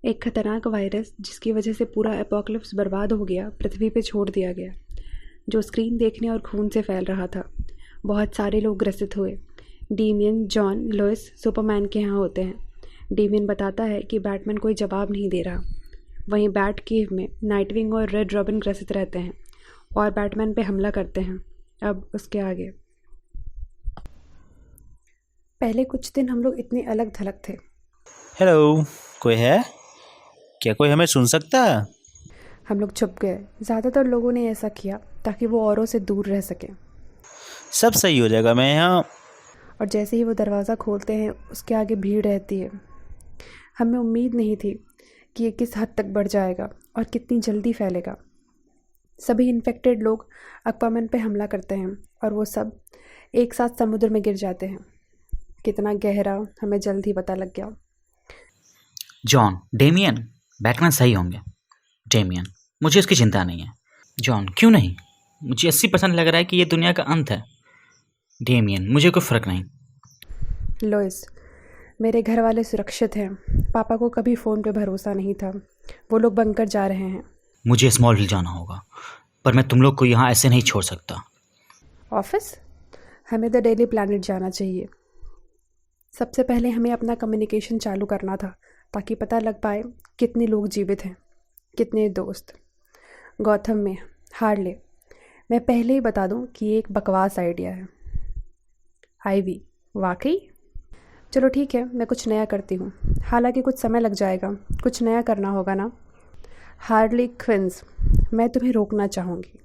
एक खतरनाक वायरस जिसकी वजह से पूरा एपोकलिप्स बर्बाद हो गया पृथ्वी पे छोड़ दिया गया, जो स्क्रीन देखने और खून से फैल रहा था। बहुत सारे लोग ग्रसित हुए। डीमियन, जॉन, लुइस सुपरमैन के यहाँ होते हैं। डीमियन बताता है कि बैटमैन कोई जवाब नहीं दे रहा। वहीं बैट केव में नाइटविंग और रेड रॉबिन ग्रसित रहते हैं और बैटमैन पे हमला करते हैं। अब उसके आगे पहले कुछ दिन हम लोग इतने अलग थलग थे। हेलो, कोई है क्या? कोई हमें सुन सकता है? हम लोग छुप गए। ज़्यादातर लोगों ने ऐसा किया ताकि वो औरों से दूर रह सके। सब सही हो जाएगा, मैं यहाँ। और जैसे ही वो दरवाज़ा खोलते हैं उसके आगे भीड़ रहती है। हमें उम्मीद नहीं थी कि ये किस हद तक बढ़ जाएगा और कितनी जल्दी फैलेगा। सभी इन्फेक्टेड लोग एक्वामैन पे हमला करते हैं और वो सब एक साथ समुद्र में गिर जाते हैं। कितना गहरा हमें जल्द ही पता लग गया। जॉन, डेमियन, बैटमैन सही होंगे। डेमियन, मुझे इसकी चिंता नहीं है। जॉन, क्यों नहीं? मुझे 80% लग रहा है कि ये दुनिया का अंत है। डेमियन, मुझे कोई फ़र्क नहीं। लुइस, मेरे घर वाले सुरक्षित हैं। पापा को कभी फ़ोन पे भरोसा नहीं था। वो लोग बंकर जा रहे हैं। मुझे स्मॉल हिल जाना होगा, पर मैं तुम लोग को यहाँ ऐसे नहीं छोड़ सकता। ऑफिस? हमें द डेली प्लैनेट जाना चाहिए। सबसे पहले हमें अपना कम्युनिकेशन चालू करना था ताकि पता लग पाए कितने लोग जीवित हैं, कितने दोस्त। गौथम में हार्ले, मैं पहले ही बता दूं कि ये एक बकवास आइडिया है। आईवी, वाकई? चलो ठीक है, मैं कुछ नया करती हूँ। हालांकि कुछ समय लग जाएगा, कुछ नया करना होगा ना। हार्ले क्विंस, मैं तुम्हें रोकना चाहूँगी।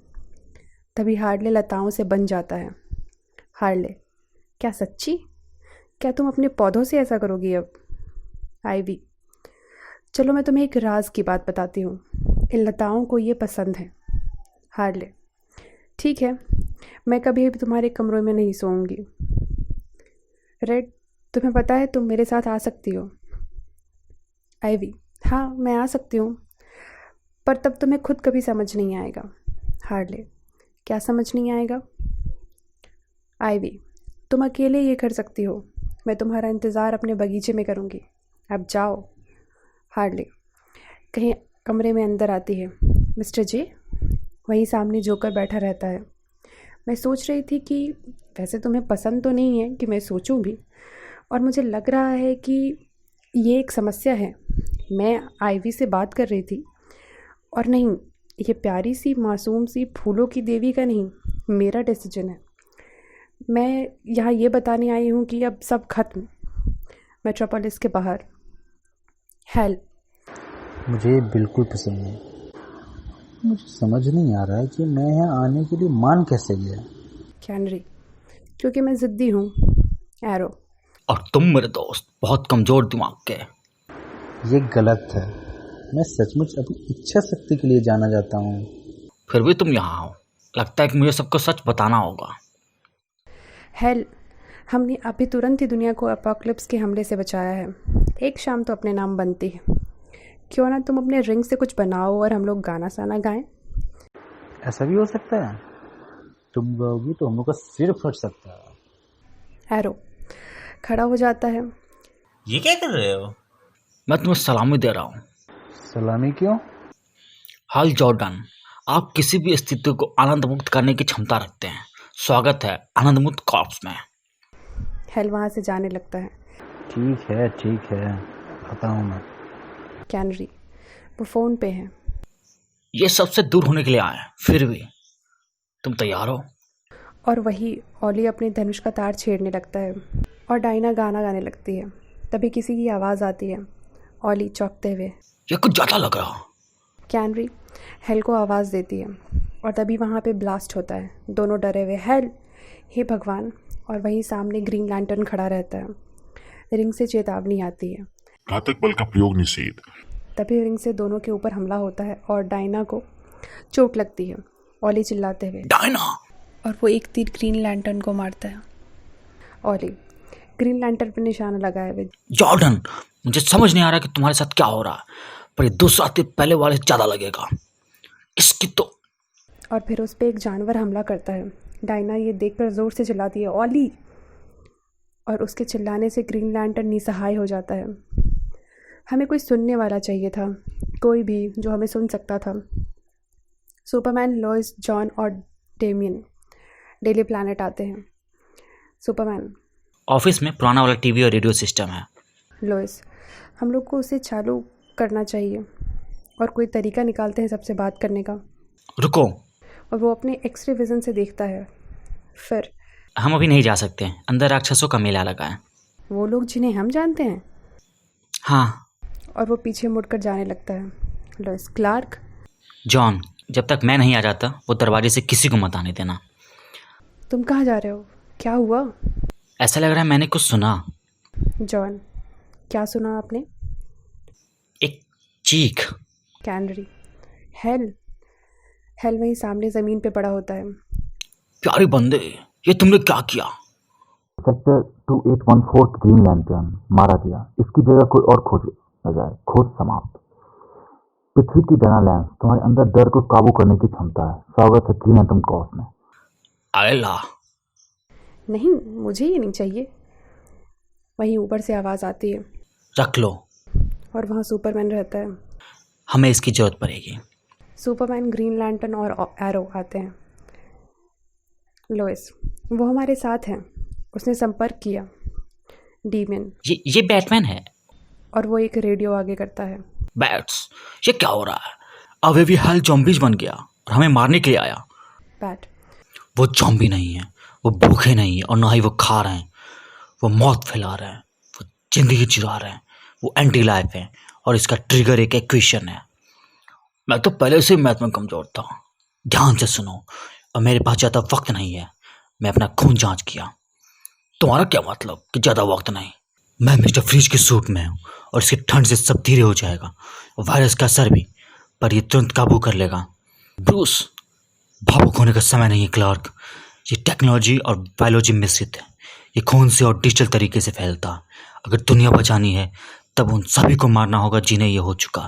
तभी हार्ले लताओं से बन जाता है। हार्ले, क्या सच्ची? क्या तुम अपने पौधों से ऐसा करोगी अब? आईवी, चलो मैं तुम्हें एक राज की बात बताती हूँ। इन लताओं को ये पसंद है। हार्ले, ठीक है, मैं कभी भी तुम्हारे कमरों में नहीं सोऊंगी। रेड, तुम्हें पता है तुम मेरे साथ आ सकती हो। आईवी, हाँ मैं आ सकती हूँ, पर तब तुम्हें खुद कभी समझ नहीं आएगा। हार्ले, क्या समझ नहीं आएगा? आईवी, तुम अकेले ये कर सकती हो। मैं तुम्हारा इंतज़ार अपने बगीचे में करूँगी। अब जाओ। हार्ले कहीं कमरे में अंदर आती है। मिस्टर जे, वहीं सामने जोकर बैठा रहता है। मैं सोच रही थी कि वैसे तुम्हें पसंद तो नहीं है कि मैं सोचूं भी, और मुझे लग रहा है कि ये एक समस्या है। मैं आईवी से बात कर रही थी, और नहीं, ये प्यारी सी मासूम सी फूलों की देवी का नहीं, मेरा डिसीजन है। मैं यहाँ ये बताने आई हूँ कि अब सब खत्म। मेट्रोपोलिस के बाहर। हेल, मुझे बिल्कुल पसंद नहीं। मुझे समझ नहीं आ रहा है कि मैं यहाँ आने के लिए मान कैसे गया। कैनरी, क्योंकि मैं ज़िद्दी हूँ। एरो, और तुम मेरे दोस्त बहुत कमज़ोर दिमाग के। ये गलत है। मैं सचमुच अपनी इच्छा शक्ति के लिए जाना जाता हूँ। फिर भी तुम यहाँ हो। लगता है कि मुझे सबको सच बताना होगा। हेल, हमने अभी तुरंत ही दुनिया को एपोकलिप्स के हमले से बचाया है। एक शाम तो अपने नाम बनती है। क्यों ना तुम अपने रिंग से कुछ बनाओ और हम लोग गाना साना गाएं। ऐसा भी हो सकता है। तुम गाओगी तो हम लोग का सिर फट सकता है। एरो खड़ा हो जाता है। ये क्या कर रहे हो? मैं तुम्हें सलामी दे रहा हूँ। सलामी क्यों? हल जॉर्डन, आप किसी भी स्थिति को आनंद मुक्त करने की क्षमता रखते हैं। स्वागत है आनंद मुक्त कॉर्प्स में। हेल वहाँ से जाने लगता है। ठीक है, आता हूँ मैं। कैनरी, वो फ़ोन पे है। ये सबसे दूर होने के लिए आए हैं, फिर भी तुम तैयार हो? और वही ओली अपने धनुष का तार छेड़ने लगता है और डायना गाना गाने लगती है। तभी किसी की आवाज़ आती है। ओली चौंकते हुए। ये कुछ ज़्यादा लग रहा। कैनरी हेल को आवाज़ देती है और तभी वहाँ पे ब्लास्ट होता है। दोनों डरे हुए, हेल, हे भगवान। और वहीं सामने ग्रीन लैंटर्न खड़ा रहता है। रिंग से चेतावनी आती है, घातक बल का प्रयोग निषेध। तभी रिंग से दोनों के ऊपर हमला होता है और डायना को चोट लगती है। ओली चिल्लाते हुए, डायना! और वो एक तीर ग्रीन लैंटर्न को मारता है। ओली ग्रीन लैंटर्न पर निशाना लगाए हुए, जॉर्डन, मुझे समझ नहीं आ रहा कि तुम्हारे साथ क्या हो रहा है, पर ये दूसरा तीर पहले वाले से ज़्यादा लगेगा। इसकी तो। और फिर उस पर एक जानवर हमला करता है। डायना ये देखकर ज़ोर से चिल्लाती है, ओली! और उसके चिल्लाने से ग्रीन लैंटर्न निसहाय हो जाता है। हमें कोई सुनने वाला चाहिए था, कोई भी जो हमें सुन सकता था। सुपरमैन, लॉइस, जॉन और डेमियन डेली प्लैनेट आते हैं। सुपरमैन, ऑफिस में पुराना वाला टीवी और रेडियो सिस्टम है। लॉइस, हम लोग को उसे चालू करना चाहिए और कोई तरीका निकालते हैं सबसे बात करने का। रुको, और वो अपने एक्सरे विजन से देखता है। फिर हम अभी नहीं जा सकते, अंदर राक्षसों का मेला लगा है। वो लोग जिन्हें हम जानते हैं। हाँ। और वो पीछे मुड़कर जाने लगता है। लॉइस, क्लार्क। जॉन, जब तक मैं नहीं आ जाता वो दरवाजे से किसी को मत आने देना। तुम कहाँ जा रहे हो? क्या हुआ? ऐसा लग रहा है मैंने कुछ सुना। जॉन, क्या सुना आपने? एक चीख। कैनरी। हेल। हेल वहीं सामने ज़मीन पे पड़ा होता है। प्यारे बंदे, ये तुमने क्या किया? सेक्टर 2814 ग्रीन लैंटर्न मारा गया। इसकी जगह कोई और खोज न जाए। खोज समाप्त। पृथ्वी की डना लैंस, तुम्हारे अंदर डर को काबू करने की क्षमता है। स्वागत है ग्रीन एटम कॉर्स में। आयला। नहीं, मुझे ये नहीं चाहिए। वहीं ऊपर से आवाज़ आती है रख लो, और वहाँ सुपरमैन रहता है। हमें इसकी जरूरत पड़ेगी। सुपरमैन, ग्रीन लैंटर्न और एरो आते हैं। लोइस, वो हमारे साथ हैं। उसने संपर्क किया। डीमियन, ये बैटमैन है। और वो एक रेडियो आगे करता है। बैट्स, ये क्या हो रहा है? अवे भी हाल जॉम्बीज बन गया और हमें मारने के लिए आया। बैट, वो जॉम्बी नहीं है, वो भूखे नहीं है और ना ही वो खा रहे हैं। वो मौत फैला रहे हैं, वो जिंदगी चुरा रहे हैं, वो एंटी लाइफ है और इसका ट्रिगर एक इक्वेशन है। मैं तो पहले से मैथ में कमज़ोर था। ध्यान से सुनो, और मेरे पास ज़्यादा वक्त नहीं है। मैं अपना खून जांच किया। तुम्हारा क्या मतलब कि ज़्यादा वक्त नहीं? मैं मिस्टर फ्रीज के सूट में हूँ और इसकी ठंड से सब धीरे हो जाएगा, वायरस का असर भी, पर ये तुरंत काबू कर लेगा। ब्रूस, भावुक होने का समय नहीं है क्लार्क। ये टेक्नोलॉजी और बायोलॉजी मिश्रित है। ये खून से और डिजिटल तरीके से फैलता। अगर दुनिया बचानी है तब उन सभी को मारना होगा जिन्हें ये हो चुका,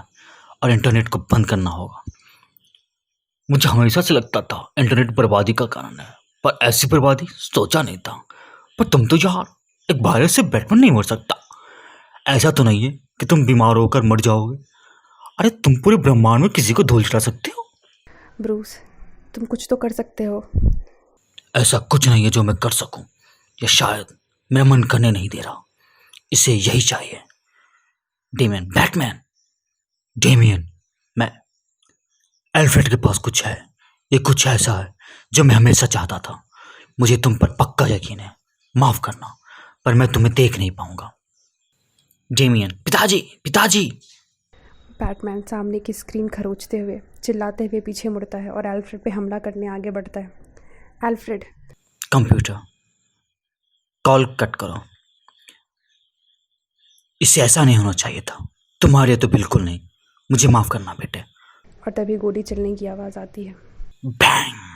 और इंटरनेट को बंद करना होगा। मुझे हमेशा से लगता था इंटरनेट बर्बादी का कारण है, पर ऐसी बर्बादी सोचा नहीं था। पर तुम तो यार, एक वायरस से बैटमैन नहीं मर सकता। ऐसा तो नहीं है कि तुम बीमार होकर मर जाओगे? अरे तुम पूरे ब्रह्मांड में किसी को धूल चटा सकते हो। ब्रूस, तुम कुछ तो कर सकते हो। ऐसा कुछ नहीं है जो मैं कर सकूं, या शायद मेरा मन करने नहीं दे रहा। इसे यही चाहिए। डेमियन, बैटमैन, डेमियन, मैं एल्फ्रेड के पास कुछ है। ये कुछ ऐसा है जो मैं हमेशा चाहता था। मुझे तुम पर पक्का यकीन है। माफ करना, पर मैं तुम्हें देख नहीं पाऊंगा। डेमियन, पिताजी, पिताजी। बैटमैन सामने की स्क्रीन खरोचते हुए, चिल्लाते हुए पीछे मुड़ता है और एल्फ्रेड पे हमला करने आगे बढ़ता है। एल्फ्रेड, कंप्यूटर, कॉल कट करो। इससे ऐसा नहीं होना चाहिए था। तुम्हारे तो बिल्कुल नहीं। मुझे माफ करना बेटे। और तभी गोली चलने की आवाज़ आती है। बैंग।